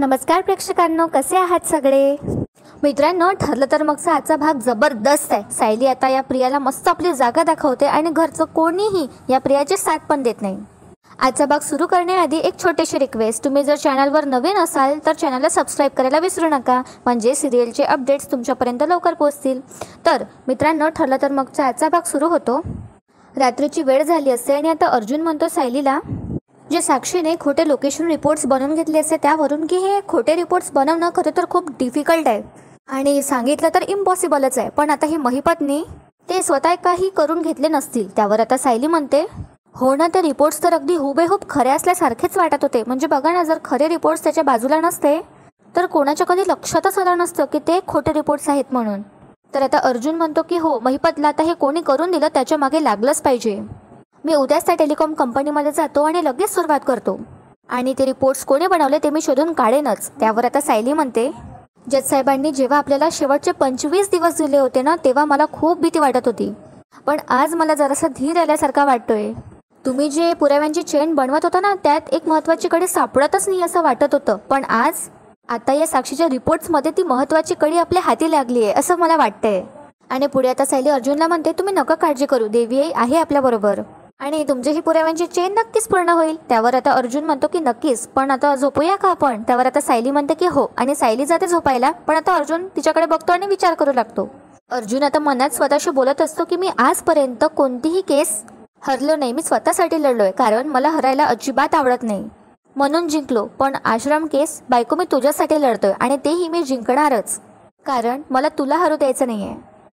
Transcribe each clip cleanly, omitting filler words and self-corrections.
नमस्कार प्रेक्षकांनो, कसे आहात सगळे मित्रांनो। ठरलं तर मगचा आजचा भाग जबरदस्त आहे। सायली आता या प्रियाला मस्त आपली जागा दाखवते आणि घरचं कोणीही या प्रियाची साथ पण देत नाही। आजचा भाग सुरू करण्याआधी एक छोटीशी रिक्वेस्ट, तुम्ही जर चॅनलवर नवीन असाल तर चॅनलला सबस्क्राईब करायला विसरू नका, म्हणजे सिरियलचे अपडेट्स तुमच्यापर्यंत लवकर पोहोचतील। तर मित्रांनो, ठरलं तर मगचा आजचा भाग सुरू होतो। रात्रीची वेळ झाली असते आणि आता अर्जुन म्हणतो सायलीला, जे साक्षीने खोटे लोकेशन रिपोर्ट्स बनवून घेतले असते त्यावरून की हे खोटे रिपोर्ट्स बनवणं खरं तर खूप डिफिकल्ट आहे आणि सांगितलं तर इम्पॉसिबलच आहे। पण आता ही महिपतने ते स्वतः काही करून घेतले नसतील। त्यावर आता सायली म्हणते, हो ना, ते रिपोर्ट्स तर अगदी हुबेहूब खरे असल्यासारखेच वाटत होते। म्हणजे बघा ना, जर खरे रिपोर्ट्स त्याच्या बाजूला नसते तर कोणाच्या कधी लक्षातच आलं नसतं की ते खोटे रिपोर्ट्स आहेत म्हणून। तर आता अर्जुन म्हणतो की हो, महिपतला आता हे कोणी करून दिलं त्याच्या मागे लागलंच पाहिजे। मी उद्याच त्या टेलिकॉम कंपनीमध्ये जातो आणि लगेच सुरुवात करतो आणि ते रिपोर्ट्स कोणी बनवले ते मी शोधून काढेनच। त्यावर आता सायली म्हणते, जज साहेबांनी जेव्हा आपल्याला शेवटचे 25 दिवस दिले होते ना, तेव्हा मला खूप भीती वाटत होती, पण आज मला जरासा धीर आल्यासारखा वाटतोय। तुम्ही जे पुराव्यांची चेन बनवत होता ना, त्यात एक महत्त्वाची कडी सापडतच नाही असं वाटत होतं, पण आता या साक्षीच्या रिपोर्ट्समध्ये ती महत्त्वाची कडी आपल्या हाती लागली आहे असं मला वाटतंय। आणि पुढे आता सायली अर्जुनला म्हणते, तुम्ही नका काळजी करू, देवी आहे आपल्याबरोबर आणि तुमची ही पुराव्यांची चेन नक्कीच पूर्ण होईल। त्यावर आता अर्जुन म्हणतो की नक्कीच, पण आता झोपूया का आपण? त्यावर आता सायली म्हणते की हो, आणि सायली जाते झोपायला, पण आता अर्जुन तिच्याकडे बघतो आणि विचार करू लागतो। अर्जुन आता मनात स्वतःशी बोलत असतो की मी आजपर्यंत कोणतीही केस हरलो नाही, मी स्वतःसाठी लढलोय, कारण मला हरायला अजिबात आवडत नाही म्हणून जिंकलो। पण आश्रम केस बायको मी तुझ्यासाठी लढतोय आणि तेही मी जिंकणारच, कारण मला तुला हरू द्यायचं नाहीये।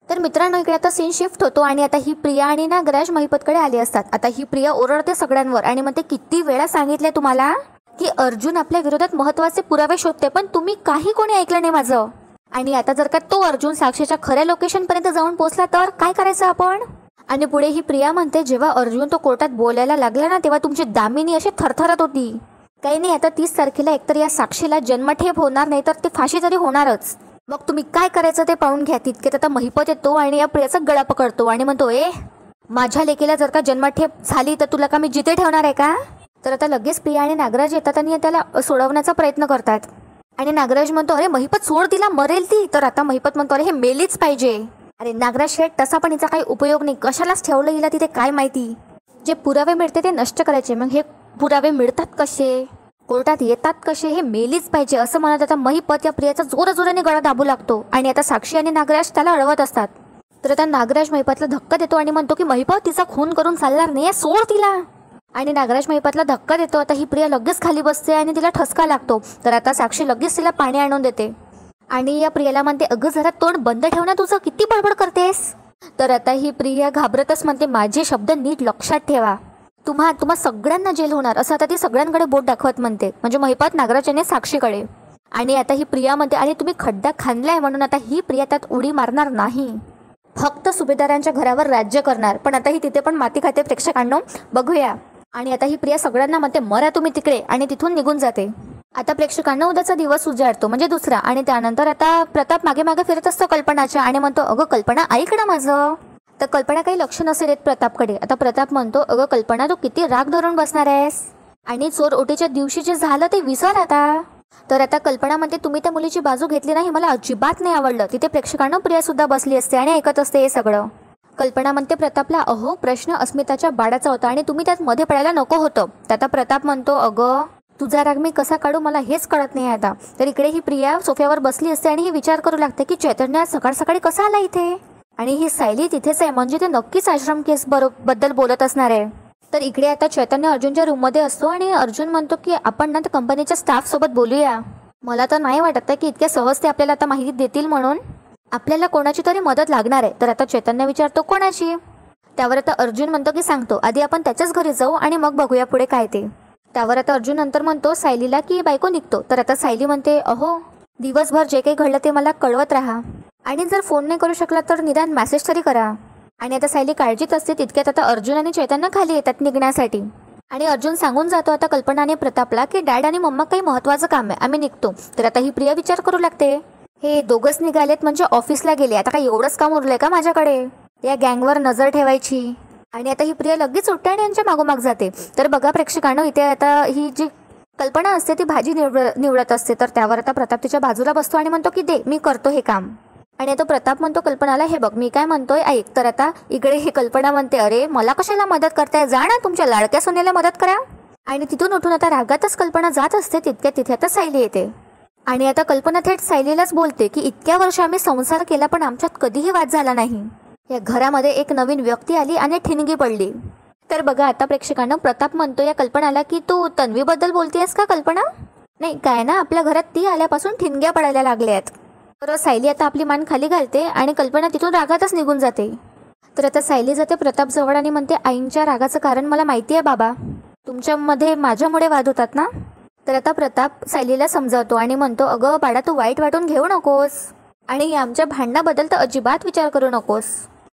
तर मित्रांनो, इकडे आता सीन शिफ्ट होतो आणि आता ही प्रिया आणि नागराज महिपतकडे आले असतात। आता ही प्रिया ओरडते सगळ्यांवर आणि म्हणते, किती वेळा सांगितले तुम्हाला की अर्जुन आपल्या विरोधात महत्त्वाचे पुरावे शोधते, पण तुम्ही काही कोणी ऐकलं नाही माझं। आणि आता जर का तो अर्जुन साक्षीच्या खऱ्या लोकेशन पर्यंत जाऊन पोहोचला तर काय करायचं आपण? आणि पुढे ही प्रिया म्हणते, जेव्हा अर्जुन तो कोर्टात बोलायला लागला ना, तेव्हा तुमची दामिनी अशी थरथरत होती। काही नाही, आता 30 तारखेला एकतर या साक्षीला जन्मठेप होणार, नाही तर ती फाशी तरी होणारच। मग तुम्ही काय करायचं ते पाहून घ्या। तितकेत आता महिपत येतो आणि या प्रियाचा गळा पकडतो आणि म्हणतो, माझ्या लेकीला जर का जन्मठेप झाली तर तुला का मी जिथे ठेवणार आहे का? तर आता लगेच प्रिया आणि नागराज येतात आणि त्याला सोडवण्याचा प्रयत्न करतात आणि नागराज म्हणतो, अरे महिपत सोड, तिला मरेल ती। तर आता महिपत म्हणतो, अरे हे मेलीच पाहिजे। अरे नागराज शेठ, तसा पण हिचा काही उपयोग नाही, कशालाच ठेवलं हिला तिथे काय माहिती। जे पुरावे मिळते ते नष्ट करायचे, मग हे पुरावे मिळतात कसे, कोर्टात येतात कसे, हे मेलीच पाहिजे असं म्हणत आता महिपत या प्रियाचा जोराने गळा दाबू लागतो आणि आता साक्षी आणि नागराज त्याला अडवत असतात। तर आता नागराज महिपतला धक्का देतो आणि म्हणतो की महिपत, तिचा खून करून चालणार नाही, सोड तिला। आणि नागराज महिपतला धक्का देतो। आता ही प्रिया लगेच खाली बसते आणि तिला ठसका लागतो। तर आता साक्षी लगेच तिला पाणी आणून देते आणि या प्रियाला म्हणते, अगं जरा तोंड बंद ठेव ना, तुझं किती बडबड करतेस। तर आता ही प्रिया घाबरतच म्हणते, माझे शब्द नीट लक्षात ठेवा, तुम्हा सगळ्यांना जेल होणार असं आता ती सगळ्यांकडे बोट दाखवत म्हणते, म्हणजे महिपत नागराजने साक्षीकडे। आणि आता ही प्रिया म्हणते, आणि तुम्ही खड्डा खांदलाय म्हणून आता ही प्रिया त्यात उडी मारणार नाही, फक्त सुभेदारांच्या घरावर राज्य करणार। पण आता ही तिथे पण माती खाते प्रेक्षकांनो, बघूया। आणि आता ही प्रिया सगळ्यांना म्हणते, मरा तुम्ही तिकडे, आणि तिथून निघून जाते। आता प्रेक्षकांना उद्याचा दिवस उजाडतो, म्हणजे दुसरा। आणि त्यानंतर आता प्रताप मागे फिरत असतो कल्पनाच्या आणि म्हणतो, अगं कल्पना ऐक ना माझं। तर कल्पना काही लक्ष नसेल येत प्रतापकडे। आता प्रताप म्हणतो, अगं कल्पना, तू किती राग धरून बसणार आहेस, आणि चोर ओटीच्या दिवशी जे झालं ते विसर आता। तर आता कल्पना म्हणते, तुम्ही त्या मुलीची बाजू घेतली नाही, मला अजिबात नाही आवडलं। तिथे प्रेक्षकांना प्रिया सुद्धा बसली असते आणि ऐकत असते हे सगळं। कल्पना म्हणते प्रतापला, अहो प्रश्न अस्मिताच्या बाळाचा होता आणि तुम्ही त्यात मध्ये पडायला नको होतं। तर आता प्रताप म्हणतो, अगं तुझा राग मी कसा काढू मला हेच कळत नाही आता। तर इकडे ही प्रिया सोफ्यावर बसली असते आणि ही विचार करू लागते की चैतन्य सकाळ सकाळी कसा आला इथे, आणि ही सायली तिथेच आहे, म्हणजे ते नक्कीच आश्रम केस बद्दल बोलत असणार आहे। तर इकडे आता चैतन्य अर्जुनच्या रूममध्ये असतो आणि अर्जुन म्हणतो की आपण ना त्या कंपनीच्या स्टाफ सोबत बोलूया। मला तर नाही वाटत की इतक्या सहज ते आपल्याला आता माहिती देतील, म्हणून आपल्याला कोणाची तरी मदत लागणार आहे। तर आता चैतन्य विचारतो, कोणाची? त्यावर आता अर्जुन म्हणतो की सांगतो, आधी आपण त्याच्याच घरी जाऊ आणि मग बघूया पुढे काय ते। त्यावर आता अर्जुन नंतर म्हणतो सायलीला की बायको निघतो। तर आता सायली म्हणते, अहो दिवसभर जे काही घडलं ते मला कळवत राहा, आणि जर फोन नाही करू शकला तर निदान मेसेज तरी करा। आणि आता सायली काळजीत असते। तितक्यात आता अर्जुन आणि चैतन्य खाली येतात निघण्यासाठी आणि अर्जुन सांगून जातो आता कल्पना आणि प्रतापला की डॅड आणि मम्मा काही महत्त्वाचं काम आहे, आम्ही निघतो। तर आता ही प्रिया विचार करू लागते, हे दोघंच निघालेत म्हणजे ऑफिसला गेले, आता काही एवढंच काम उरलंय का माझ्याकडे या गँगवर नजर ठेवायची। आणि आता ही प्रिया लगेच उठते आणि यांच्या मागोमाग जाते। तर बघा प्रेक्षकांनो, इथे आता ही जी कल्पना असते ती भाजी निवडत असते, तर त्यावर आता प्रताप तिच्या बाजूला बसतो आणि म्हणतो की दे, मी करतो हे काम. आणि आता प्रताप म्हणतो कल्पनाला, हे बघ मी काय म्हणतोय ऐक. तर आता इकडे ही कल्पना म्हणते, अरे मला कशाला मदत करताय, जा ना तुमच्या लाडक्या सोन्याला मदत करा. आणि तिथून उठून आता रागातच कल्पना जात असते. तितक्या तिथे आता सायली येते आणि आता कल्पना थेट सायलीलाच बोलते की इतक्या वर्ष आम्ही संसार केला पण आमच्यात कधीही वाद झाला नाही. या घरामध्ये एक नवीन व्यक्ती आली आणि ठिणगी पडली. तर बघा आता प्रेक्षकांना प्रताप म्हणतो या कल्पनाला की तू तन्वीबद्दल बोलतेस का कल्पना? नाही काय ना, आपल्या घरात ती आल्यापासून ठिणग्या पडायला लागल्यात. तर सायली आता आपली मान खाली घालते आणि कल्पना तिथून रागातच निघून जाते. तर आता सायली जाते प्रताप जवळ आणि म्हणते, आईंच्या रागाचं कारण मला माहिती आहे बाबा, तुमच्यामध्ये माझ्यामुळे वाद होतात ना. तर आता प्रताप सायलीला समजावतो आणि म्हणतो, अगं बाळा तू वाईट वाटून घेऊ नकोस आणि आमच्या भांडणाबद्दल तर अजिबात विचार करू नकोस.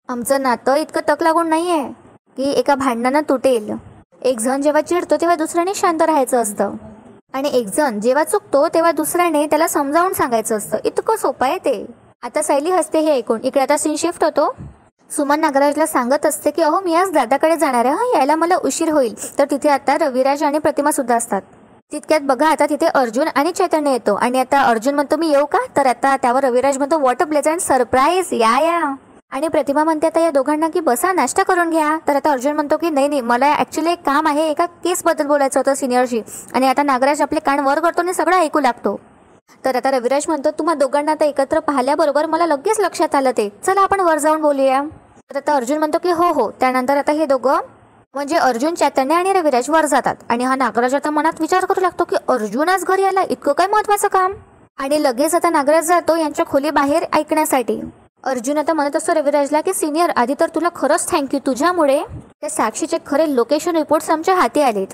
आमचं नातं इतकं तक लागून नाही आहे की एका भांडणानं तुटेल. एक जण जेव्हा चिडतो तेव्हा दुसऱ्याने शांत राहायचं असतं आणि एक जण जेव्हा चुकतो तेव्हा दुसऱ्याने त्याला समजावून सांगायचं असतं. इतकं सोपं आहे ते. आता सायली हसते हे ऐकून. इकडे आता सीन शिफ्ट होतो. सुमन नागराजला सांगत असते की अहो मी आज दादाकडे जाणार आहे, यायला मला उशीर होईल. तर तिथे आता रविराज आणि प्रतिमा सुद्धा असतात. तितक्यात बघा आता तिथे अर्जुन आणि चैतन्य येतो आणि आता अर्जुन म्हणतो मी येऊ का. तर आता त्यावर रविराज म्हणतो व्हॉट अ प्लेझंट सरप्राईज, या. आणि प्रतिमा म्हणते आता या दोघांना की बसा नाश्ता करून घ्या. तर आता अर्जुन म्हणतो की नाही मला ऍक्च्युली एक काम आहे, एका केसबद्दल बोलायचं होतं सिनियरशी. आणि आता नागराज आपले कान वर करतो आणि सगळं ऐकू लागतो. तर आता रविराज म्हणतो तुम्हा दोघांना आता एकत्र पाहिल्याबरोबर मला लगेच लक्षात आलं ते, चला आपण वर जाऊन बोलूया. तर आता अर्जुन म्हणतो की हो. त्यानंतर आता हे दोघं म्हणजे अर्जुन, चैतन्य आणि रविराज वर जातात आणि हा नागराज आता मनात विचार करू लागतो की अर्जुन आज घरी आला, इतकं काय महत्वाचं काम. आणि लगेच आता नागराज जातो यांच्या खोली बाहेर ऐकण्यासाठी. अर्जुन आता म्हणत असतो रविराजला की सिनियर आधी तर तुला खरंच थँक्यू, तुझ्यामुळे त्या साक्षीचे खरे लोकेशन रिपोर्ट्स आमच्या हाती आलेत.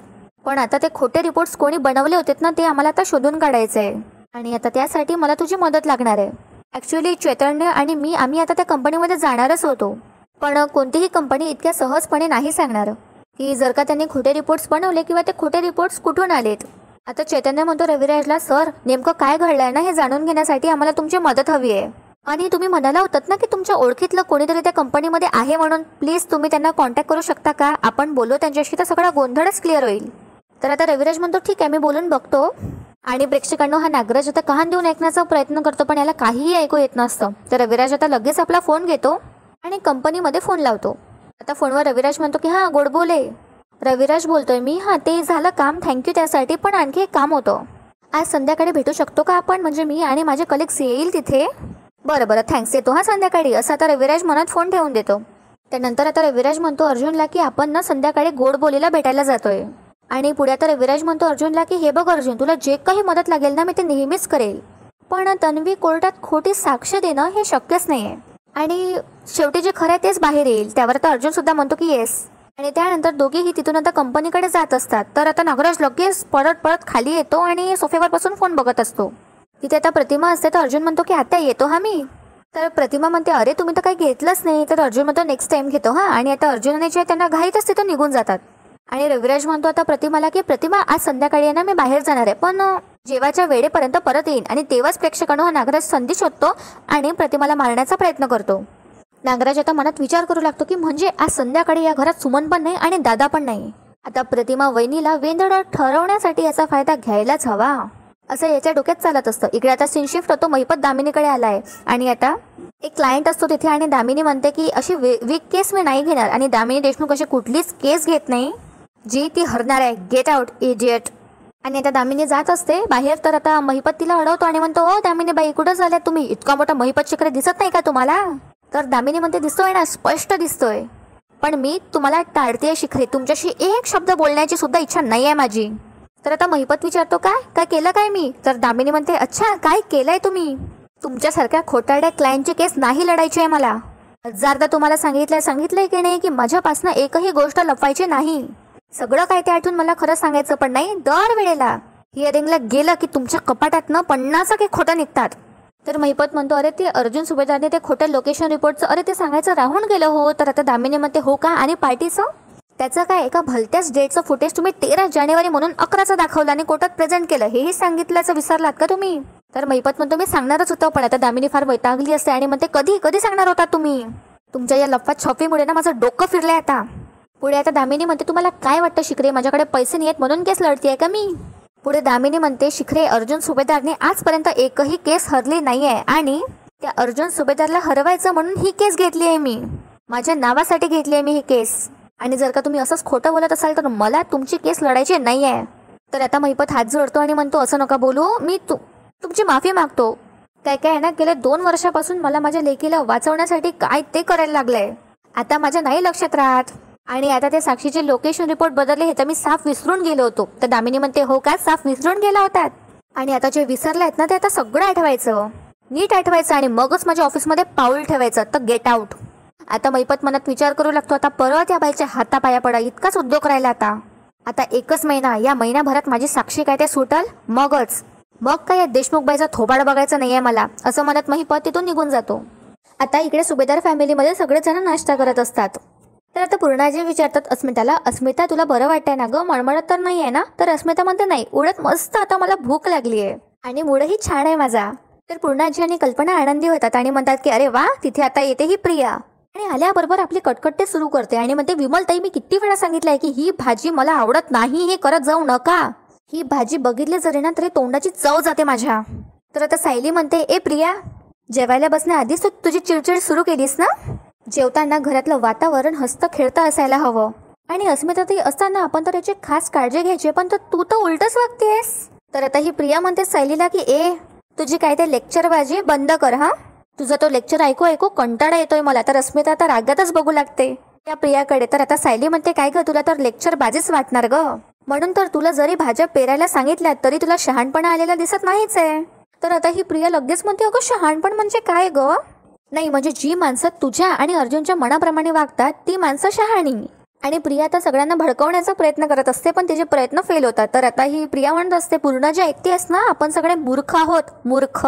पण आता ते खोटे रिपोर्ट्स कोणी बनवले होते ना ते आम्हाला आता शोधून काढायचे आहे आणि आता त्यासाठी मला तुझी मदत लागणार आहे. ऍक्च्युली चैतन्य आणि मी आम्ही आता त्या कंपनीमध्ये जाणारच होतो, पण कोणतीही कंपनी इतक्या सहजपणे नाही सांगणार की जर का त्यांनी खोटे रिपोर्ट्स बनवले किंवा ते खोटे रिपोर्ट्स कुठून आलेत. आता चैतन्य म्हणतो रविराजला, सर नेमकं काय घडलंय ना हे जाणून घेण्यासाठी आम्हाला तुमची मदत हवी आहे. आणि तुम्ही म्हणाला होतात ना की तुमच्या ओळखीतलं कोणीतरी त्या कंपनीमध्ये आहे म्हणून, प्लीज तुम्ही त्यांना कॉन्टॅक्ट करू शकता का, आपण बोलू त्यांच्याशी तर सगळा गोंधळच क्लिअर होईल. तर आता रविराज म्हणतो ठीक आहे मी बोलून बघतो. आणि प्रेक्षकांना हा नागराज आता कहाण देऊन ऐकण्याचा प्रयत्न करतो पण याला काहीही ऐकू येत नसतं. तर रविराज आता लगेच आपला फोन घेतो आणि कंपनीमध्ये फोन लावतो. आता फोनवर रविराज म्हणतो की हां गोड बोले. रविराज बोलतोय मी, हां ते झालं काम, थँक्यू त्यासाठी, पण आणखी एक काम होतं. आज संध्याकाळी भेटू शकतो का आपण, म्हणजे मी आणि माझे कलिग्स येईल तिथे. बरं थँक्स, येतो हा संध्याकाळी, असं आता रविराज मनात फोन ठेवून देतो. त्यानंतर आता रविराज म्हणतो अर्जुनला की आपण ना संध्याकाळी गोड बोलीला भेटायला जातोय. आणि पुढे आता रविराज म्हणतो अर्जुनला की हे बघ अर्जुन, तुला जे काही मदत लागेल ना मी ते नेहमीच करेल, पण तन्वी कोर्टात खोटी साक्ष देणं हे शक्यच नाहीये आणि शेवटी जे खरं आहे तेच बाहेर येईल. त्यावर आता अर्जुन सुद्धा म्हणतो की येस. आणि त्यानंतर दोघेही तिथून आता कंपनीकडे जात असतात. तर आता नागराज लगेच पळत खाली येतो आणि सोफ्यावर बसून फोन बघत असतो. तिथे आता प्रतिमा असते. तर अर्जुन म्हणतो की आता येतो हा मी. तर प्रतिमा म्हणते अरे तुम्ही तर काही घेतलंच नाही. तर अर्जुन म्हणतो नेक्स्ट टाइम घेतो हा. आणि आता अर्जुनाने जे त्यांना घाईतच तिथून निघून जातात. आणि रविराज म्हणतो आता प्रतिमाला की प्रतिमा आज संध्याकाळी ना मी बाहेर जाणार आहे, पण जेवाच्या वेळेपर्यंत परत येईन. आणि तेव्हाच प्रेक्षकांनो हा नागराज संधी शोधतो आणि प्रतिमाला मारण्याचा प्रयत्न करतो. नागराज आता मनात विचार करू लागतो की म्हणजे आज संध्याकाळी या घरात सुमन पण नाही आणि दादा पण नाही. आता प्रतिमा वहिनीला वेंधळं ठरवण्यासाठी याचा फायदा घ्यायलाच हवा, असं याच्या डोक्यात चालत असतं. इकडे आता सीन शिफ्ट होतो. महिपत दामिनीकडे आलाय आणि आता एक क्लायंट असतो तिथे आणि दामिनी म्हणते की अशी वीक केस मी नाही घेणार. आणि दामिनी देशमुख अशी कुठलीच केस घेत नाही जी ती हरणार आहे. Get out idiot. आणि आता दामिनी जात असते बाहेर. तर आता महिपत तिला अडवतो आणि म्हणतो ओ दामिनी बाई कुठं झाल्या तुम्ही, इतका मोठा महिपत शिखरे दिसत नाही का तुम्हाला. तर दामिनी म्हणते दिसतोय ना, स्पष्ट दिसतोय, पण मी तुम्हाला टाळतेय शिखरे, तुमच्याशी एक शब्द बोलण्याची सुद्धा इच्छा नाही आहे माझी. तर आता महिपत विचारतो काय केलं काय मी. तर दामिनी म्हणते अच्छा काय केलंय तुम्ही, तुमच्यासारख्या खोटारड्या क्लायंटची केस नाही लढायची आहे मला. हजारदा तुम्हाला सांगितलंय की नाही की माझ्यापासून एकही गोष्ट लपवायची नाही. सगळं काय ते आठवून मला खरं सांगायचं, पण नाही दर वेळेला हिअरिंगला गेलं की तुमच्या कपाटातनं 50 काही खोटं निघतात. तर महिपत म्हणतो अरे ते अर्जुन सुभेदारने ते खोटं लोकेशन रिपोर्टचं अरे ते सांगायचं राहून गेलं हो. तर आता दामिनी म्हणते हो का, आणि पार्टीचं त्याचं काय, एका भलत्याच डेटचं फुटेज तुम्ही 13 जानेवारी म्हणून 11चं दाखवलं आणि कोर्टात प्रेझेंट केलं, हेही सांगितल्याचं विसरलात का तुम्ही. तर महिपत म्हणतो मी सांगणारच होतं, पण आता दामिनी फार वैतागली असते आणि म्हणते कधी सांगणार होता तुम्ही, तुमच्या या लफात छॉपीमुळे ना माझं डोकं फिरलंय आता. पुढे आता दामिनी म्हणते तुम्हाला काय वाटतं शिकरे, माझ्याकडे पैसे नाही आहेत म्हणून केस लढतीये का मी. पुढे दामिनी म्हणते, शिखरे, अर्जुन सुभेदारने आजपर्यंत एकही केस हरली नाहीये आणि त्या अर्जुन सुभेदारला हरवायचं म्हणून ही केस घेतली आहे मी. माझ्या नावासाठी घेतली आहे मी ही केस. आणि जर का तुम्ही असंच खोटं बोलत असाल तर मला तुमची केस लढायची नाही आहे. तर आता महिपत हात जोडतो आणि म्हणतो, असं नका बोलू, मी तुमची माफी मागतो. काय काय आहे ना, गेल्या 2 वर्षापासून मला माझ्या लेकीला वाचवण्यासाठी काय ते करायला लागलंय. आता माझ्या नाही लक्षात राहत. आणि आता ते साक्षीचे लोकेशन रिपोर्ट बदलले हे तर मी साफ विसरून गेलो होतो. तर दामिनी म्हणते, हो का, साफ विसरून गेला होतात. आणि आता जे विसरले आहेत ना ते आता सगळं आठवायचं, नीट आठवायचं आणि मगच माझ्या ऑफिसमध्ये पाऊल ठेवायचं. तर गेट आउट. आता महिपत मनात विचार करू लागतो, आता परत या बाईच्या हातापाया पडा, इतकाच उद्योग राहिला. आता 1च महिना, या महिनाभरात माझी साक्षी काय ते सुटल, मग काय या देशमुख बाईचा थोबाड बघायचा नाहीये मला, असं म्हणत महिपत तिथून निघून जातो. आता इकडे सुभेदार फॅमिलीमध्ये सगळेजण नाश्ता करत असतात. तर आता पूर्णाजी विचारतात अस्मिताला, अस्मिता तुला बरं वाटतंय ना गं, मळमळत तर नाही आहे ना. तर अस्मिता म्हणते, नाही, उडत मस्त, आता मला भूक लागली आहे आणि मूडही छान आहे माझा. तर पूर्णाजी आणि कल्पना आनंदी होतात आणि म्हणतात की अरे वा, तिथे आता येते ही प्रिया. आणि आल्याबरोबर आपली कटकट्टे सुरू करते आणि म्हणते, विमलताई, मी किती वेळा सांगितलंय की ही भाजी मला आवडत नाही, हे करत जाऊ नका. ही भाजी बघितली जरी ना तरी तोंडाची चव जाते माझ्या. तर आता सायली म्हणते, ए प्रिया, जेवायला बसण्याआधीच तू तुझी चिडचिड सुरू केलीस ना. जेवताना घरातलं वातावरण हसतं खेळतं असायला हवं. आणि अस्मिता ताई असताना आपण तर याची खास काळजी घ्यायची, पण तू तर उलटच वागतेस. तर आता ही प्रिया म्हणते सायलीला की ए, तुझी काय ते लेक्चरबाजी बंद कर. हा, तुझा तो लेक्चर ऐकू कंटाळा येतोय मला. तर अस्मिता आता रागातच बघू लागते त्या प्रियाकडे. तर आता सायली म्हणते, काय ग, तुला तर लेक्चर बाजीच वाटणार ग. म्हणून तर तुला जरी भाज्या पेरायला सांगितल्या तरी तुला शहाणपणा आलेला दिसत नाहीच आहे. तर आता ही प्रिया लगेच म्हणते, अगं शहाणपण म्हणजे काय ग. नाही, म्हणजे जी माणसं तुझ्या आणि अर्जुनच्या मनाप्रमाणे वागतात ती माणसं शहाणी. आणि प्रिया आता सगळ्यांना भडकवण्याचा प्रयत्न करत असते, पण तिचे प्रयत्न फेल होतात. तर आता ही प्रिया म्हणत असते, पूर्ण जे ऐकतेस ना, आपण सगळे मूर्ख आहोत, मूर्ख.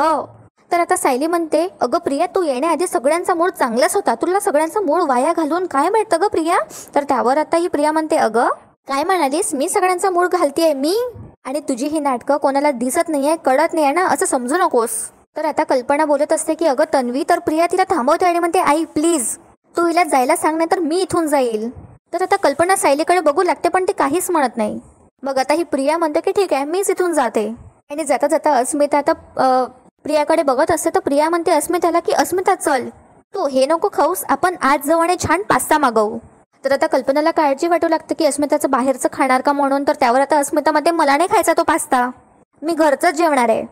तर आता सायली म्हणते, अगं प्रिया, तू येण्याआधी सगळ्यांचा मूड चांगलाच होता, तुला सगळ्यांचा मूड वाया घालून काय मिळतं ग प्रिया. तर त्यावर आता ही प्रिया म्हणते, अगं काय म्हणालीस, मी सगळ्यांचा मूड घालतेय मी. आणि तुझी ही नाटकं कोणाला दिसत नाहीये, कळत नाहीये ना, असं समजू नकोस. तर आता कल्पना बोलत असते की अगं तन्वी. तर प्रिया तिला थांबवते आणि म्हणते, आई प्लीज, तू हिला जायला सांग, नाही तर मी इथून जाईल. तर आता कल्पना सायलीकडे बघू लागते, पण ती काहीच म्हणत नाही. मग आता ही प्रिया म्हणते की ठीक आहे, मीच इथून जाते. आणि जाता जाता अस्मिता आता प्रियाकडे बघत असते. तर प्रिया म्हणते अस्मिताला की अस्मिता चल, तू हे नको खाऊस, आपण आज जाऊ आणि छान पास्ता मागवू. तर आता कल्पनाला काळजी वाटू लागते की अस्मिताचं बाहेरचं खाणार का म्हणून. तर त्यावर आता अस्मिता मध्ये, मला नाही खायचा तो पास्ता, मी घरचंच जेवणार आहे.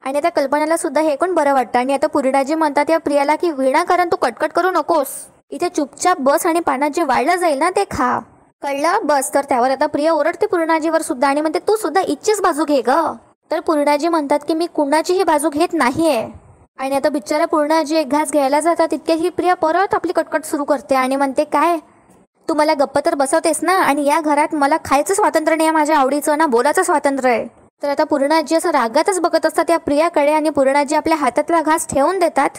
आणि आता कल्पनाला सुद्धा हे कोण बरं वाटतं. आणि आता पूर्णाजी म्हणतात या प्रियाला की विनाकारण तू कटकट करू नकोस, इथे चुपचाप बस आणि पाण्यात जे वाढलं जाईल ना ते खा, कळलं, बस. तर त्यावर आता प्रिया ओरडते पूर्णाजीवर सुद्धा आणि म्हणते, तू सुद्धा इच्छीच बाजू घे ग. तर पूर्णाजी म्हणतात की मी कुणाचीही बाजू घेत नाहीये. आणि आता बिचारा पूर्णाजी एक घास घ्यायला जातात तितक्या ही प्रिया परत आपली कटकट सुरू करते आणि म्हणते, काय तू मला गप्प तर बसवतेस ना, आणि या घरात मला खायचं स्वातंत्र्य नाही, माझ्या आवडीचं ना बोलायचं स्वातंत्र्य आहे. तर आता पूर्णाजी असं रागातच बघत असतात या प्रियाकडे आणि पूर्णाजी आपल्या हातातला घास ठेवून देतात.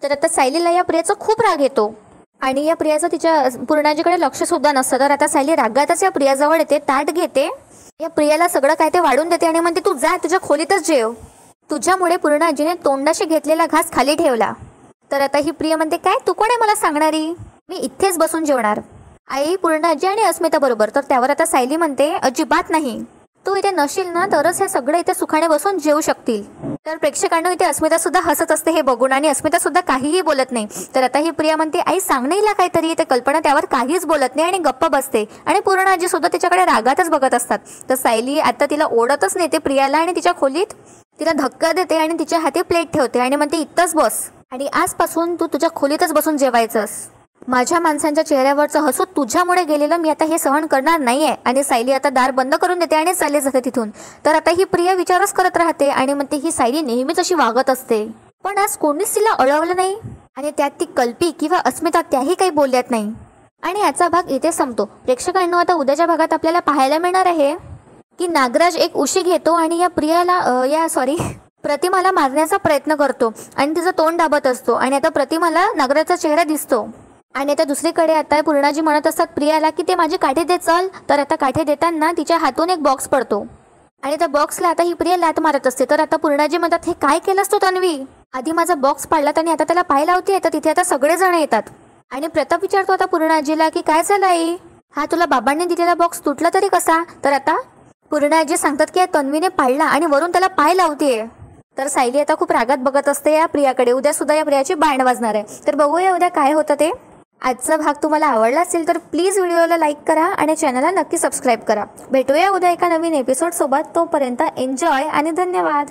तर आता सायलीला या प्रियाचा खूप राग येतो आणि या प्रियाचं तिच्या पूर्णाजीकडे लक्ष सुद्धा नसतं. तर आता सायली रागातच या प्रियाजवळ येते, ताट घेते, या प्रियाला सगळं काय ते वाढून देते आणि म्हणते, तू जा तुझ्या खोलीतच जेव, तुझ्यामुळे पूर्णाजीने तोंडाशी घेतलेला घास खाली ठेवला. तर आता ही प्रिया म्हणते, काय तू कोण आहे मला सांगणारी, मी इथेच बसून जेवणार, आई, पूर्णाजी आणि अस्मिता बरोबर. तर त्यावर आता सायली म्हणते, अजिबात नाही, तू इथे नशील ना तरच हे सगळे इथे सुखाने बसून जेवू शकतील. तर प्रेक्षकांना इथे अस्मिता सुद्धा हसत असते हे बघून आणि अस्मिता सुद्धा काहीही बोलत नाही. तर आता ही प्रिया म्हणते, आई सांग नाही ला काहीतरी. ते कल्पना त्यावर काहीच बोलत नाही आणि गप्प बसते आणि पूर्णाजी सुद्धा तिच्याकडे रागातच बघत असतात. तर सायली आता तिला ओढतच नेते प्रियाला आणि तिच्या खोलीत तिला धक्का देते आणि तिच्या हाती प्लेट ठेवते आणि म्हणते, इथंच बस आणि आजपासून तू तुझ्या खोलीतच बसून जेवायचंस. माझ्या माणसांच्या चेहऱ्यावरचं हसू तुझ्यामुळे गेलेलं मी आता हे सहन करणार नाहीये. आणि सायली आता दार बंद करून देते आणि चालले जाते तिथून. तर आता ही प्रिया विचारच करत राहते आणि म्हणते, ही सायली नेहमीच अशी वागत असते, पण आज कोणीच तिला अडवलं नाही आणि त्यात ती कल्पी किंवा अस्मिता त्याही काही बोलल्यात नाही. आणि याचा भाग इथे संपतो. प्रेक्षकांनो, आता उद्याच्या भागात आपल्याला पाहायला मिळणार आहे की नागराज एक उशी घेतो आणि या प्रियाला प्रतिमाला मारण्याचा प्रयत्न करतो आणि तिचं तोंड दाबत असतो. आणि आता प्रतिमाला नागराजचा चेहरा दिसतो. आणि आता दुसरीकडे आता पूर्णाजी म्हणत असतात प्रियाला की ते माझी काठी दे चल. तर आता काठी देताना तिच्या हातून एक बॉक्स पडतो आणि त्या बॉक्सला आता ही प्रिया लात मारत असते. तर आता पूर्णाजी म्हणतात, हे काय केलंस तू तन्वी, आधी माझा बॉक्स पाडलात आणि आता त्याला पाहायला होती. तर तिथे आता सगळेजण येतात आणि प्रताप विचारतो आता पूर्णाजीला की काय झालं आई, हा तुला बाबांनी दिलेला बॉक्स तुटला तरी कसा. तर आता पूर्ण आजी सांगतात की या तन्वीने पाळला आणि वरून त्याला पाय लावतेय. तर सायली आता खूप रागात बघत असते या प्रियाकडे. उद्या सुद्धा या प्रियाची बँड वाजणार आहे. तर बघूया उद्या काय होतं ते. आजचा भाग तुम्हाला आवडला असेल तर प्लीज व्हिडिओला लाईक करा आणि चॅनलला नक्की सबस्क्राईब करा. भेटूया उद्या एका नवीन एपिसोड सोबत. तोपर्यंत एन्जॉय आणि धन्यवाद.